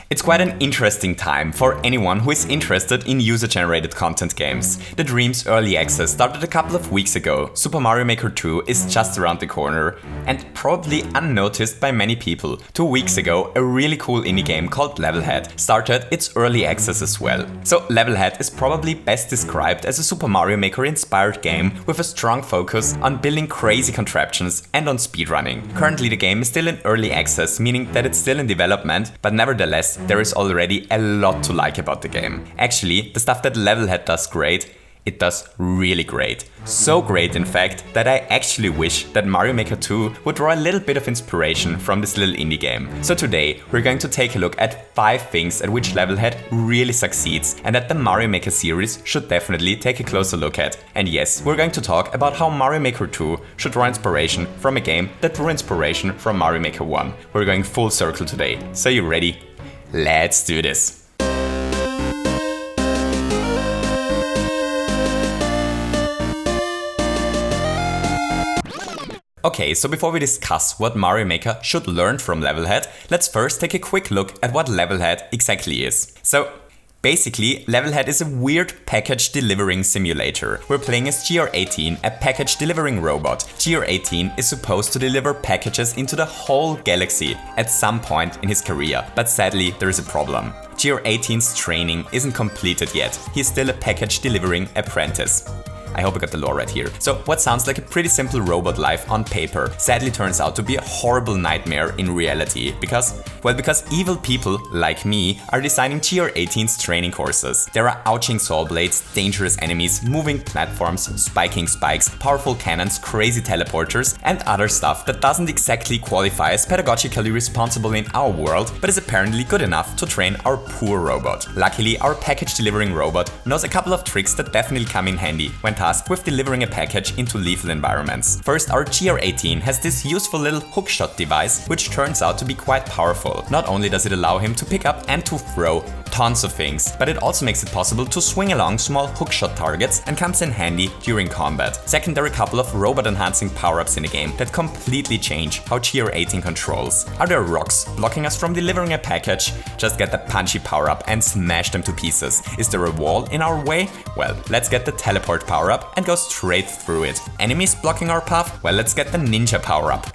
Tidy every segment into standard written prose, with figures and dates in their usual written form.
It's quite an interesting time for anyone who is interested in user-generated content games. The Dream's early access started a couple of weeks ago. Super Mario Maker 2 is just around the corner and probably unnoticed by many people. 2 weeks ago, a really cool indie game called Levelhead started its early access as well. So Levelhead is probably best described as a Super Mario Maker inspired game with a strong focus on building crazy contraptions and on speedrunning. Currently the game is still in early access, meaning that it's still in development, but nevertheless there is already a lot to like about the game. Actually, the stuff that Levelhead does great, it does really great. So great in fact that I actually wish that Mario Maker 2 would draw a little bit of inspiration from this little indie game. So today we're going to take a look at 5 things at which Levelhead really succeeds and that the Mario Maker series should definitely take a closer look at. And yes, we're going to talk about how Mario Maker 2 should draw inspiration from a game that drew inspiration from Mario Maker 1. We're going full circle today. So you ready? Let's do this! Okay, so before we discuss what Mario Maker should learn from Levelhead, let's first take a quick look at what Levelhead exactly is. So, basically, Levelhead is a weird package delivering simulator. We're playing as GR18, a package delivering robot. GR18 is supposed to deliver packages into the whole galaxy at some point in his career, but sadly there is a problem. GR18's training isn't completed yet. He's still a package delivering apprentice. I hope I got the lore right here. So what sounds like a pretty simple robot life on paper sadly turns out to be a horrible nightmare in reality because evil people like me are designing GR18's training courses. There are ouching saw blades, dangerous enemies, moving platforms, spiking spikes, powerful cannons, crazy teleporters and other stuff that doesn't exactly qualify as pedagogically responsible in our world but is apparently good enough to train our poor robot. Luckily, our package delivering robot knows a couple of tricks that definitely come in handy when tasked with delivering a package into lethal environments. First, our GR18 has this useful little hookshot device which turns out to be quite powerful. Not only does it allow him to pick up and to throw tons of things, but it also makes it possible to swing along small hookshot targets and comes in handy during combat. Second, there are a couple of robot enhancing power-ups in the game that completely change how GR18 controls. Are there rocks blocking us from delivering a package? Just get the punchy power-up and smash them to pieces. Is there a wall in our way? Well, let's get the teleport power-up and go straight through it. Enemies blocking our path? Well, let's get the ninja power-up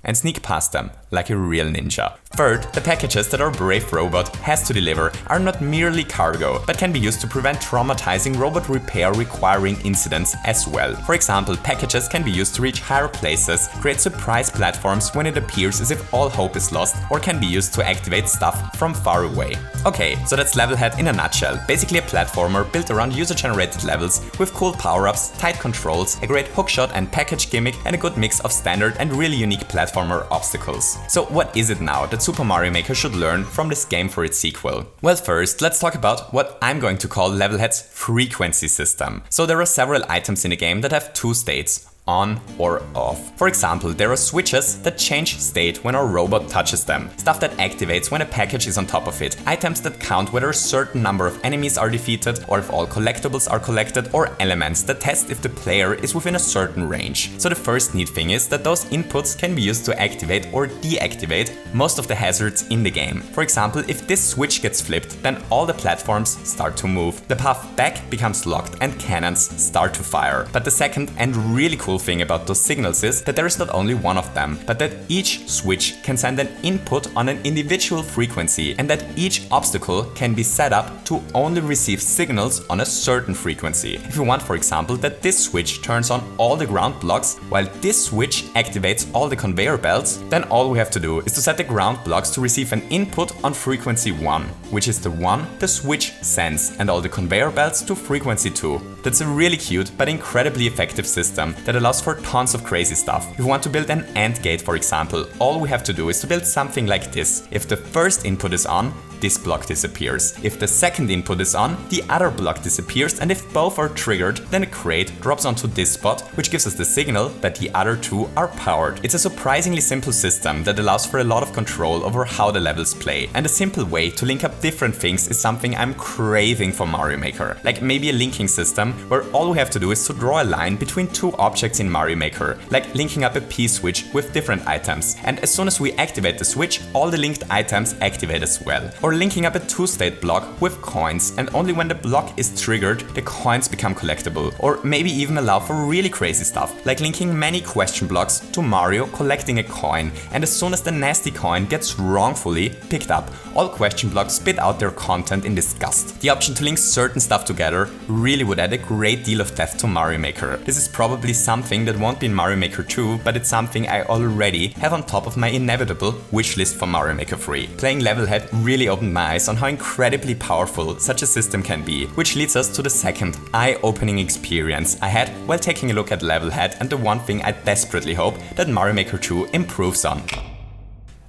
and sneak past them like a real ninja. Third, the packages that our brave robot has to deliver are not merely cargo, but can be used to prevent traumatizing robot repair requiring incidents as well. For example, packages can be used to reach higher places, create surprise platforms when it appears as if all hope is lost, or can be used to activate stuff from far away. Okay, so that's Levelhead in a nutshell. Basically a platformer built around user-generated levels with cool power-ups, tight controls, a great hookshot and package gimmick, and a good mix of standard and really unique platformer obstacles. So what is it now that Super Mario Maker should learn from this game for its sequel? Well, first, let's talk about what I'm going to call Levelhead's frequency system. So there are several items in the game that have 2 states, on or off. For example, there are switches that change state when our robot touches them, stuff that activates when a package is on top of it, items that count whether a certain number of enemies are defeated or if all collectibles are collected, or elements that test if the player is within a certain range. So the first neat thing is that those inputs can be used to activate or deactivate most of the hazards in the game. For example, if this switch gets flipped, then all the platforms start to move, the path back becomes locked and cannons start to fire. But the second and really cool thing about those signals is that there is not only one of them, but that each switch can send an input on an individual frequency and that each obstacle can be set up to only receive signals on a certain frequency. If you want, for example, that this switch turns on all the ground blocks while this switch activates all the conveyor belts, then all we have to do is to set the ground blocks to receive an input on frequency 1, which is the one the switch sends, and all the conveyor belts to frequency 2. That's a really cute but incredibly effective system that allows for tons of crazy stuff. If we want to build an AND gate, for example, all we have to do is to build something like this. If the first input is on, this block disappears. If the second input is on, the other block disappears, and if both are triggered, then a crate drops onto this spot, which gives us the signal that the other two are powered. It's a surprisingly simple system that allows for a lot of control over how the levels play, and a simple way to link up different things is something I'm craving for Mario Maker. Like maybe a linking system where all we have to do is to draw a line between two objects in Mario Maker, like linking up a P-switch with different items, and as soon as we activate the switch, all the linked items activate as well. Or or linking up a 2-state block with coins, and only when the block is triggered, the coins become collectible, or maybe even allow for really crazy stuff, like linking many question blocks to Mario collecting a coin, and as soon as the nasty coin gets wrongfully picked up, all question blocks spit out their content in disgust. The option to link certain stuff together really would add a great deal of depth to Mario Maker. This is probably something that won't be in Mario Maker 2, but it's something I already have on top of my inevitable wishlist for Mario Maker 3. Playing Levelhead really opened my eyes on how incredibly powerful such a system can be, which leads us to the second eye-opening experience I had while taking a look at Levelhead, and the one thing I desperately hope that Mario Maker 2 improves on.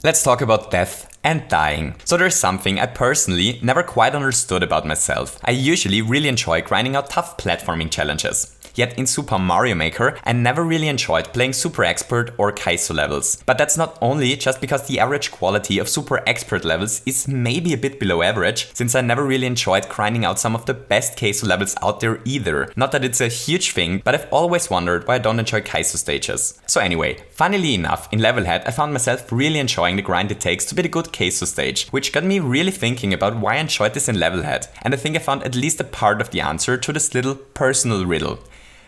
Let's talk about death and dying. So there's something I personally never quite understood about myself. I usually really enjoy grinding out tough platforming challenges. Yet in Super Mario Maker, I never really enjoyed playing Super Expert or Kaizo levels. But that's not only just because the average quality of Super Expert levels is maybe a bit below average, since I never really enjoyed grinding out some of the best Kaizo levels out there either. Not that it's a huge thing, but I've always wondered why I don't enjoy Kaizo stages. So anyway, funnily enough, in Levelhead I found myself really enjoying the grind it takes to beat a good Kaizo stage, which got me really thinking about why I enjoyed this in Levelhead. And I think I found at least a part of the answer to this little personal riddle.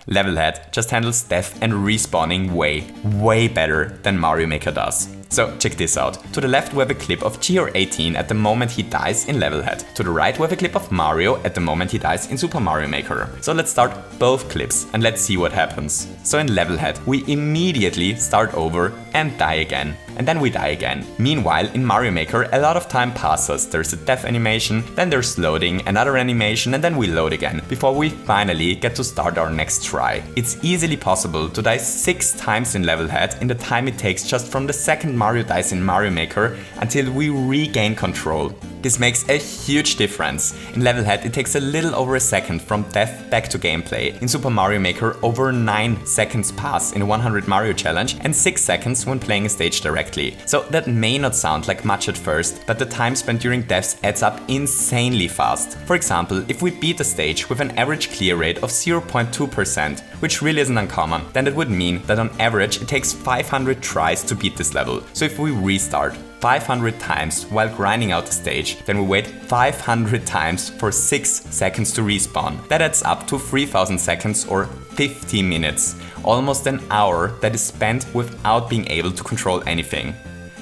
Levelhead just handles death and respawning way better than Mario Maker does. So check this out. To the left we have a clip of GR18 at the moment he dies in Levelhead. To the right we have a clip of Mario at the moment he dies in Super Mario Maker. So let's start both clips and let's see what happens. So in Levelhead we immediately start over and die again. And then we die again. Meanwhile, in Mario Maker, a lot of time passes. There's a death animation, then there's loading, another animation, and then we load again, before we finally get to start our next try. It's easily possible to die 6 times in Levelhead in the time it takes just from the second Mario dies in Mario Maker until we regain control. This makes a huge difference. In Levelhead it takes a little over a second from death back to gameplay. In Super Mario Maker over 9 seconds pass in a 100 Mario challenge and 6 seconds when playing a stage directly. So that may not sound like much at first, but the time spent during deaths adds up insanely fast. For example, if we beat a stage with an average clear rate of 0.2%, which really isn't uncommon, then that would mean that on average it takes 500 tries to beat this level. So if we restart 500 times while grinding out the stage, then we wait 500 times for 6 seconds to respawn. That adds up to 3000 seconds or 50 minutes. Almost an hour that is spent without being able to control anything.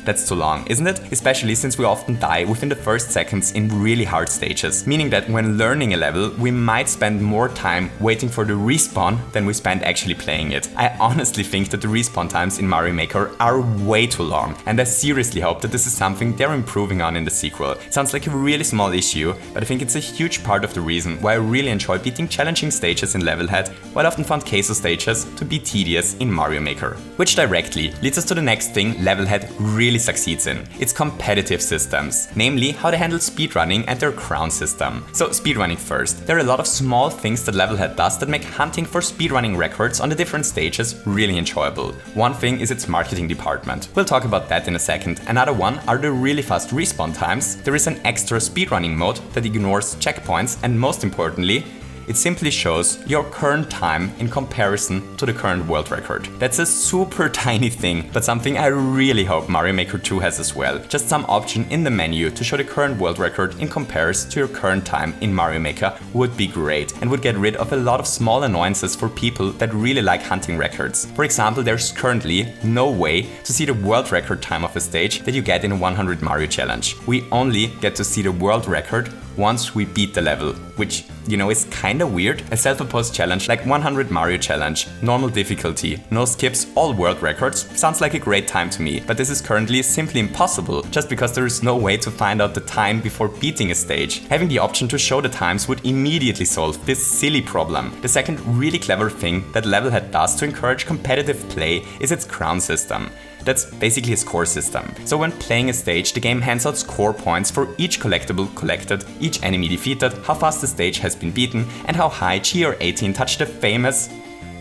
That's too long, isn't it? Especially since we often die within the first seconds in really hard stages, meaning that when learning a level, we might spend more time waiting for the respawn than we spend actually playing it. I honestly think that the respawn times in Mario Maker are way too long, and I seriously hope that this is something they're improving on in the sequel. It sounds like a really small issue, but I think it's a huge part of the reason why I really enjoy beating challenging stages in Levelhead, while I often found Kaizo stages to be tedious in Mario Maker. Which directly leads us to the next thing Levelhead really succeeds in, its competitive systems, namely how they handle speedrunning and their crown system. So speedrunning first. There are a lot of small things that Levelhead does that make hunting for speedrunning records on the different stages really enjoyable. One thing is its marketing department. We'll talk about that in a second. Another one are the really fast respawn times. There is an extra speedrunning mode that ignores checkpoints, and most importantly, it simply shows your current time in comparison to the current world record. That's a super tiny thing, but something I really hope Mario Maker 2 has as well. Just some option in the menu to show the current world record in comparison to your current time in Mario Maker would be great, and would get rid of a lot of small annoyances for people that really like hunting records. For example, there's currently no way to see the world record time of a stage that you get in a 100 Mario challenge. We only get to see the world record once we beat the level, which, you know, is kinda weird. A self-imposed challenge like 100 Mario challenge, normal difficulty, no skips, all world records, sounds like a great time to me, but this is currently simply impossible, just because there is no way to find out the time before beating a stage. Having the option to show the times would immediately solve this silly problem. The second really clever thing that Levelhead does to encourage competitive play is its crown system. That's basically a score system. So when playing a stage, the game hands out score points for each collectible collected, each enemy defeated, how fast the stage has been beaten, and how high GR18 touched the famous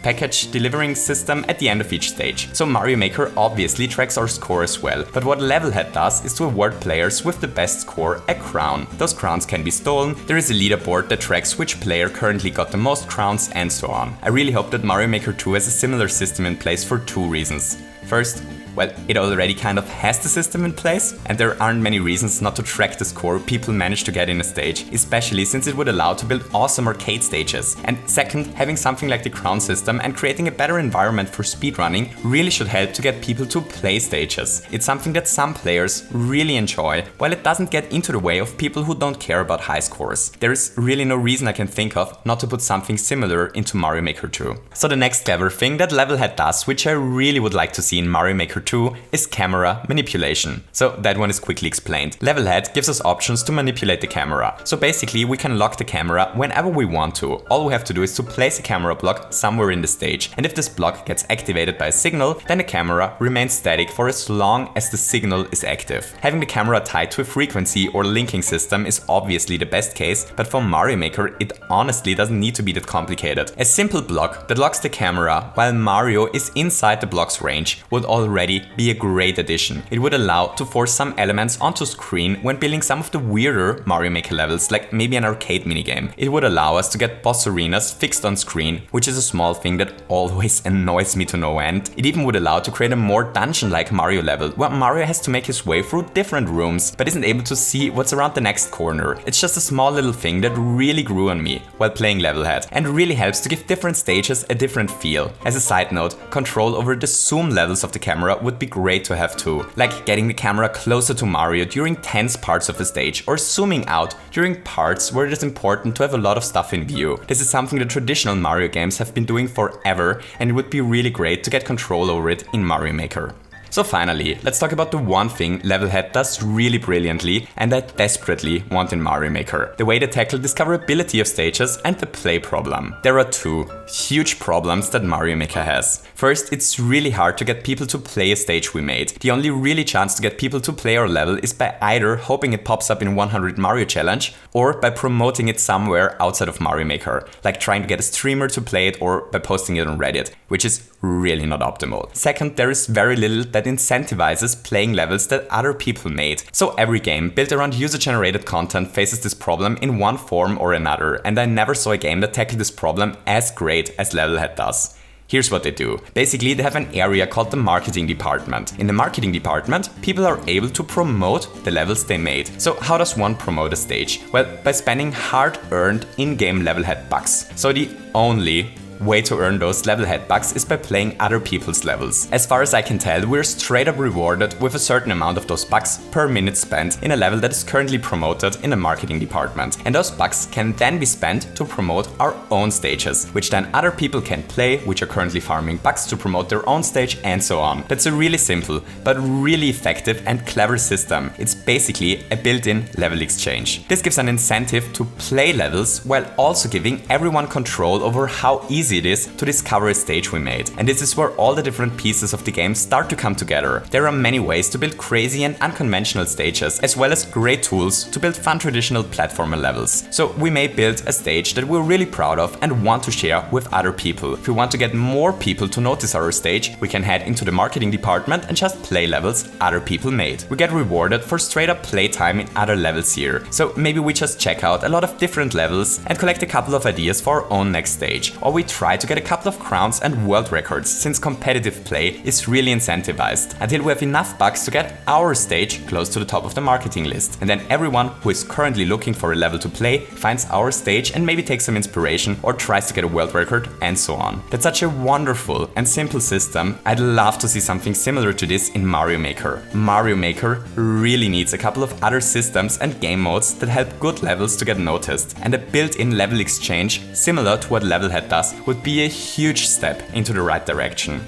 package delivering system at the end of each stage. So Mario Maker obviously tracks our score as well, but what Levelhead does is to award players with the best score a crown. Those crowns can be stolen, there is a leaderboard that tracks which player currently got the most crowns, and so on. I really hope that Mario Maker 2 has a similar system in place for 2 reasons. First, Well, it already kind of has the system in place, and there aren't many reasons not to track the score people manage to get in a stage, especially since it would allow to build awesome arcade stages. And second, having something like the crown system and creating a better environment for speedrunning really should help to get people to play stages. It's something that some players really enjoy, while it doesn't get into the way of people who don't care about high scores. There is really no reason I can think of not to put something similar into Mario Maker 2. So the next clever thing that Levelhead does, which I really would like to see in Mario Maker 2, is camera manipulation. So that one is quickly explained. Levelhead gives us options to manipulate the camera. So basically we can lock the camera whenever we want to. All we have to do is to place a camera block somewhere in the stage, and if this block gets activated by a signal, then the camera remains static for as long as the signal is active. Having the camera tied to a frequency or linking system is obviously the best case, but for Mario Maker it honestly doesn't need to be that complicated. A simple block that locks the camera while Mario is inside the block's range would already be a great addition. It would allow to force some elements onto screen when building some of the weirder Mario Maker levels, like maybe an arcade minigame. It would allow us to get boss arenas fixed on screen, which is a small thing that always annoys me to no end. It even would allow to create a more dungeon-like Mario level, where Mario has to make his way through different rooms, but isn't able to see what's around the next corner. It's just a small little thing that really grew on me while playing Levelhead, and really helps to give different stages a different feel. As a side note, control over the zoom levels of the camera would be great to have too, like getting the camera closer to Mario during tense parts of the stage, or zooming out during parts where it is important to have a lot of stuff in view. This is something the traditional Mario games have been doing forever, and it would be really great to get control over it in Mario Maker. So finally, let's talk about the one thing Levelhead does really brilliantly and I desperately want in Mario Maker: the way they tackle discoverability of stages and the play problem. There are two huge problems that Mario Maker has. First, it's really hard to get people to play a stage we made. The only really chance to get people to play our level is by either hoping it pops up in 100 Mario Challenge or by promoting it somewhere outside of Mario Maker, like trying to get a streamer to play it or by posting it on Reddit, which is really not optimal. Second, there is very little that incentivizes playing levels that other people made. So every game built around user-generated content faces this problem in one form or another, and I never saw a game that tackled this problem as great as Levelhead does. Here's what they do. Basically, they have an area called the marketing department. In the marketing department, people are able to promote the levels they made. So how does one promote a stage? Well, by spending hard-earned in-game Levelhead bucks. So the only way to earn those Levelhead bucks is by playing other people's levels. As far as I can tell, we're straight up rewarded with a certain amount of those bucks per minute spent in a level that is currently promoted in the marketing department. And those bucks can then be spent to promote our own stages, which then other people can play, which are currently farming bucks to promote their own stage, and so on. That's a really simple, but really effective and clever system. It's basically a built-in level exchange. This gives an incentive to play levels while also giving everyone control over how easy it is to discover a stage we made. And this is where all the different pieces of the game start to come together. There are many ways to build crazy and unconventional stages, as well as great tools to build fun traditional platformer levels. So we may build a stage that we're really proud of and want to share with other people. If we want to get more people to notice our stage, we can head into the marketing department and just play levels other people made. We get rewarded for straight up playtime in other levels here. So maybe we just check out a lot of different levels and collect a couple of ideas for our own next stage. Or we try to get a couple of crowns and world records, since competitive play is really incentivized, until we have enough bucks to get our stage close to the top of the marketing list. And then everyone who is currently looking for a level to play finds our stage and maybe takes some inspiration or tries to get a world record, and so on. That's such a wonderful and simple system. I'd love to see something similar to this in Mario Maker. Mario Maker really needs a couple of other systems and game modes that help good levels to get noticed, and a built-in level exchange similar to what Levelhead does would be a huge step into the right direction.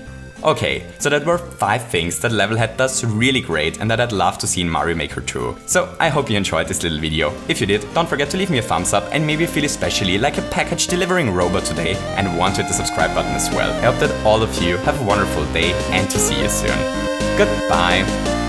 Okay, so that were 5 things that Levelhead does really great and that I'd love to see in Mario Maker 2. So I hope you enjoyed this little video. If you did, don't forget to leave me a thumbs up and maybe feel especially like a package delivering robot today and want to hit the subscribe button as well. I hope that all of you have a wonderful day and to see you soon. Goodbye!